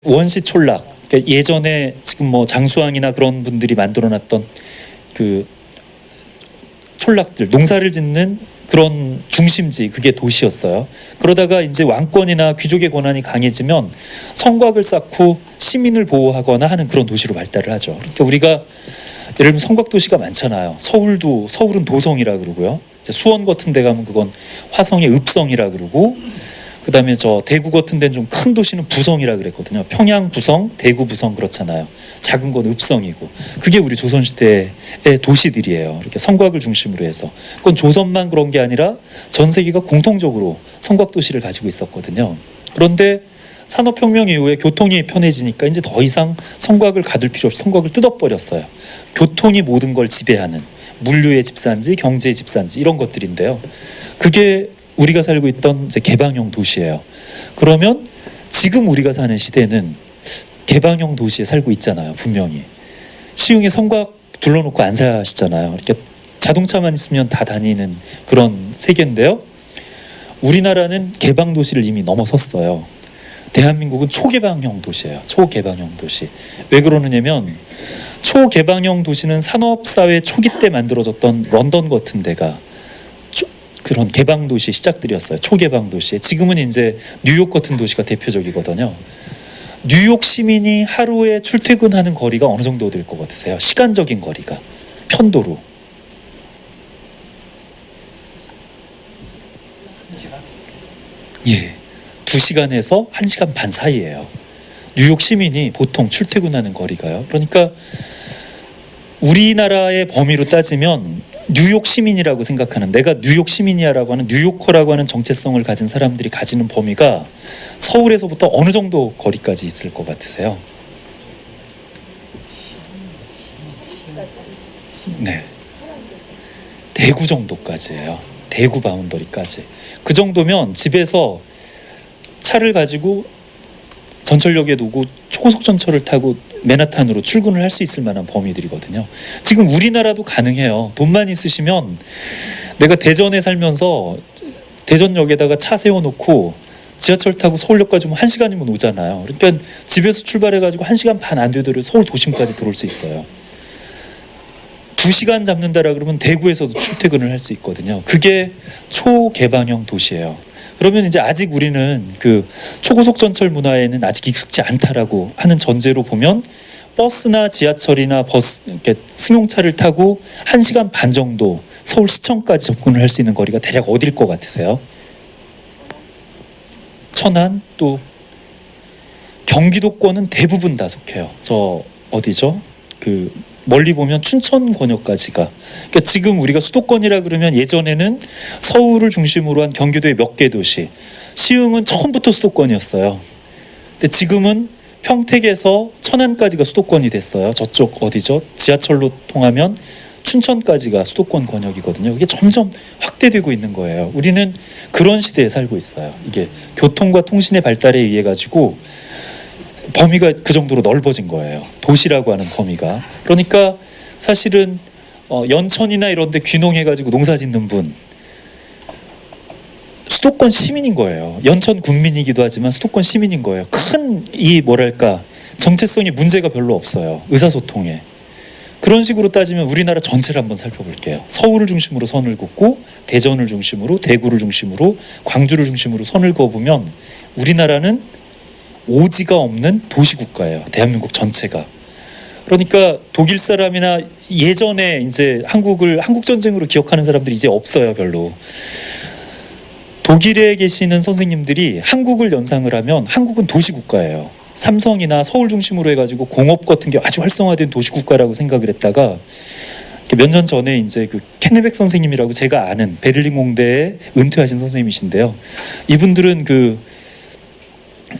원시 촌락, 그러니까 예전에 지금 뭐 장수왕이나 그런 분들이 만들어놨던 그 촌락들, 농사를 짓는 그런 중심지, 그게 도시였어요. 그러다가 이제 왕권이나 귀족의 권한이 강해지면 성곽을 쌓고 시민을 보호하거나 하는 그런 도시로 발달을 하죠. 그러니까 우리가 예를 들면 성곽 도시가 많잖아요. 서울은 도성이라 그러고요. 이제 수원 같은 데 가면 그건 화성의 읍성이라 그러고, 그다음에 저 대구 같은 데는 좀 큰 도시는 부성이라 그랬거든요. 평양 부성, 대구 부성 그렇잖아요. 작은 건 읍성이고. 그게 우리 조선 시대의 도시들이에요. 이렇게 성곽을 중심으로 해서. 그건 조선만 그런 게 아니라 전 세계가 공통적으로 성곽 도시를 가지고 있었거든요. 그런데 산업혁명 이후에 교통이 편해지니까 이제 더 이상 성곽을 가둘 필요 없이 성곽을 뜯어버렸어요. 교통이 모든 걸 지배하는, 물류의 집산지, 경제의 집산지, 이런 것들인데요. 그게 우리가 살고 있던 이제 개방형 도시예요. 그러면 지금 우리가 사는 시대는 개방형 도시에 살고 있잖아요. 분명히. 시흥에 성곽 둘러놓고 안 사시잖아요. 이렇게 자동차만 있으면 다 다니는 그런 세계인데요. 우리나라는 개방 도시를 이미 넘어섰어요. 대한민국은 초개방형 도시예요. 초개방형 도시. 왜 그러느냐면 초개방형 도시는 산업사회 초기 때 만들어졌던 런던 같은 데가 그런 개방 도시 시작들이었어요. 초개방 도시. 지금은 이제 뉴욕 같은 도시가 대표적이거든요. 뉴욕 시민이 하루에 출퇴근하는 거리가 어느 정도 될 것 같으세요? 시간적인 거리가 편도로. 예, 2시간에서 1시간 반 사이예요. 뉴욕 시민이 보통 출퇴근하는 거리가요. 그러니까 우리나라의 범위로 따지면 뉴욕 시민이라고 생각하는, 내가 뉴욕 시민이야라고 하는, 뉴요커라고 하는 정체성을 가진 사람들이 가지는 범위가 서울에서부터 어느 정도 거리까지 있을 것 같으세요? 네, 대구 정도까지예요. 대구 바운더리까지. 그 정도면 집에서 차를 가지고 전철역에 두고 초고속 전철을 타고 맨하탄으로 출근을 할 수 있을 만한 범위들이거든요. 지금 우리나라도 가능해요. 돈만 있으시면 내가 대전에 살면서 대전역에다가 차 세워놓고 지하철 타고 서울역까지 오면 1시간이면 오잖아요. 그러니까 집에서 출발해가지고 1시간 반 안 되더라도 서울 도심까지 들어올 수 있어요. 2시간 잡는다라 그러면 대구에서도 출퇴근을 할 수 있거든요. 그게 초개방형 도시예요. 그러면 이제 아직 우리는 그 초고속 전철 문화에는 아직 익숙지 않다라고 하는 전제로 보면 버스나 지하철이나 버스, 이렇게 승용차를 타고 1시간 반 정도 서울 시청까지 접근을 할 수 있는 거리가 대략 어딜 것 같으세요? 천안, 또 경기도권은 대부분 다 속해요. 저 어디죠? 그 멀리 보면 춘천 권역까지가. 그러니까 지금 우리가 수도권이라 그러면 예전에는 서울을 중심으로 한 경기도의 몇 개 도시, 시흥은 처음부터 수도권이었어요. 근데 지금은 평택에서 천안까지가 수도권이 됐어요. 저쪽 어디죠? 지하철로 통하면 춘천까지가 수도권 권역이거든요. 이게 점점 확대되고 있는 거예요. 우리는 그런 시대에 살고 있어요. 이게 교통과 통신의 발달에 의해 가지고 범위가 그 정도로 넓어진 거예요. 도시라고 하는 범위가. 그러니까 사실은 연천이나 이런 데 귀농해가지고 농사 짓는 분, 수도권 시민인 거예요. 연천 군민이기도 하지만 수도권 시민인 거예요. 큰 이 뭐랄까 정체성이 문제가 별로 없어요. 의사소통에. 그런 식으로 따지면 우리나라 전체를 한번 살펴볼게요. 서울을 중심으로 선을 긋고 대전을 중심으로, 대구를 중심으로, 광주를 중심으로 선을 그어보면 우리나라는 오지가 없는 도시국가예요. 대한민국 전체가. 그러니까 독일 사람이나 예전에 이제 한국 전쟁으로 기억하는 사람들이 이제 없어요, 별로. 독일에 계시는 선생님들이 한국을 연상을 하면 한국은 도시국가예요. 삼성이나 서울 중심으로 해가지고 공업 같은 게 아주 활성화된 도시국가라고 생각을 했다가 몇 년 전에 이제 그 케네백 선생님이라고 제가 아는 베를린 공대에 은퇴하신 선생님이신데요. 이분들은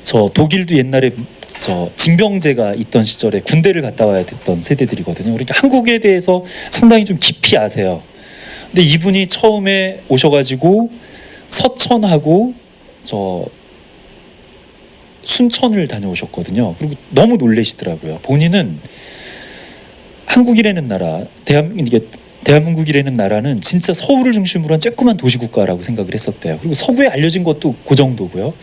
저 독일도 옛날에 저 징병제가 있던 시절에 군대를 갔다 와야 됐던 세대들이거든요. 그러니까 한국에 대해서 상당히 좀 깊이 아세요. 근데 이분이 처음에 오셔가지고 서천하고 저 순천을 다녀오셨거든요. 그리고 너무 놀라시더라고요. 본인은 한국이라는 나라, 대한민국에 대한민국이라는 나라는 진짜 서울을 중심으로 한 쬐끄만 도시국가라고 생각을 했었대요. 그리고 서구에 알려진 것도 그 정도고요.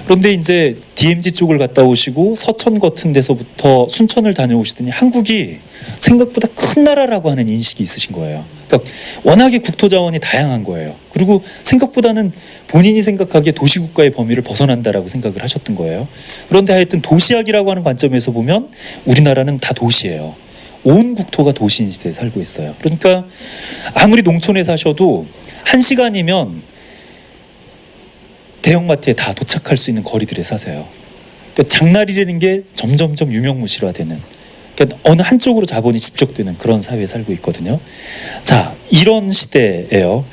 그런데 이제 DMZ 쪽을 갔다 오시고 서천 같은 데서부터 순천을 다녀오시더니 한국이 생각보다 큰 나라라고 하는 인식이 있으신 거예요. 그러니까 워낙에 국토 자원이 다양한 거예요. 그리고 생각보다는 본인이 생각하기에 도시국가의 범위를 벗어난다라고 생각을 하셨던 거예요. 그런데 하여튼 도시학이라고 하는 관점에서 보면 우리나라는 다 도시예요. 온 국토가 도시인 시대에 살고 있어요. 그러니까 아무리 농촌에 사셔도 1시간이면 대형마트에 다 도착할 수 있는 거리들에 사세요. 그러니까 장날이라는 게 점점점 유명무실화되는, 그러니까 어느 한쪽으로 자본이 집적되는 그런 사회에 살고 있거든요. 자, 이런 시대예요.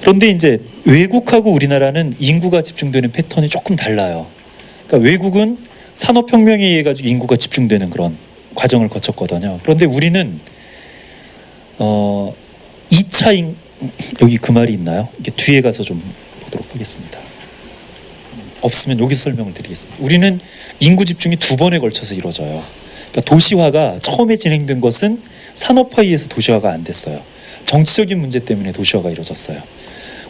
그런데 이제 외국하고 우리나라는 인구가 집중되는 패턴이 조금 달라요. 그러니까 외국은 산업혁명에 의해 가지고 인구가 집중되는 그런 과정을 거쳤거든요. 그런데 우리는 2차 여기 그 말이 있나요? 이게 뒤에 가서 좀 보도록 하겠습니다. 없으면 여기서 설명을 드리겠습니다. 우리는 인구 집중이 2번에 걸쳐서 이루어져요. 그러니까 도시화가 처음에 진행된 것은 산업화에 의해서 도시화가 안 됐어요. 정치적인 문제 때문에 도시화가 이루어졌어요.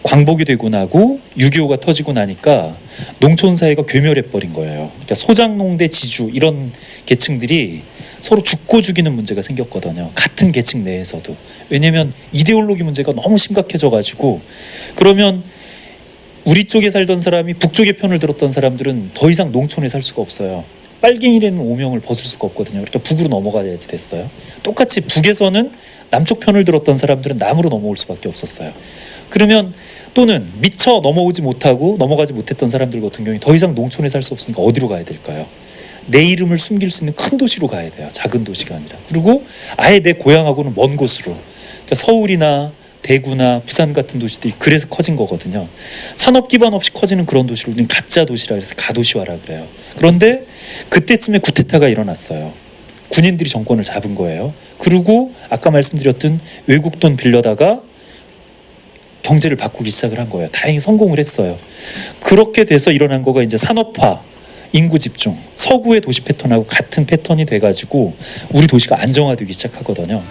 광복이 되고 나고 6.25가 터지고 나니까 농촌 사회가 괴멸해 버린 거예요. 그러니까 소작농대 지주 이런 계층들이 서로 죽고 죽이는 문제가 생겼거든요. 같은 계층 내에서도. 왜냐하면 이데올로기 문제가 너무 심각해져 가지고, 그러면 우리 쪽에 살던 사람이 북쪽의 편을 들었던 사람들은 더 이상 농촌에 살 수가 없어요. 빨갱이라는 오명을 벗을 수가 없거든요. 그러니까 북으로 넘어가야지 됐어요. 똑같이 북에서는 남쪽 편을 들었던 사람들은 남으로 넘어올 수밖에 없었어요. 그러면 또는 미처 넘어오지 못하고 넘어가지 못했던 사람들 같은 경우에 더 이상 농촌에 살 수 없으니까 어디로 가야 될까요? 내 이름을 숨길 수 있는 큰 도시로 가야 돼요. 작은 도시가 아니라. 그리고 아예 내 고향하고는 먼 곳으로. 그러니까 서울이나 대구나 부산 같은 도시들이 그래서 커진 거거든요. 산업 기반 없이 커지는 그런 도시를 우리는 가짜 도시라 해서 가도시화라 그래요. 그런데 그때쯤에 쿠데타가 일어났어요. 군인들이 정권을 잡은 거예요. 그리고 아까 말씀드렸던 외국 돈 빌려다가 경제를 바꾸기 시작을 한 거예요. 다행히 성공을 했어요. 그렇게 돼서 일어난 거가 이제 산업화, 인구 집중, 서구의 도시 패턴하고 같은 패턴이 돼가지고 우리 도시가 안정화되기 시작하거든요.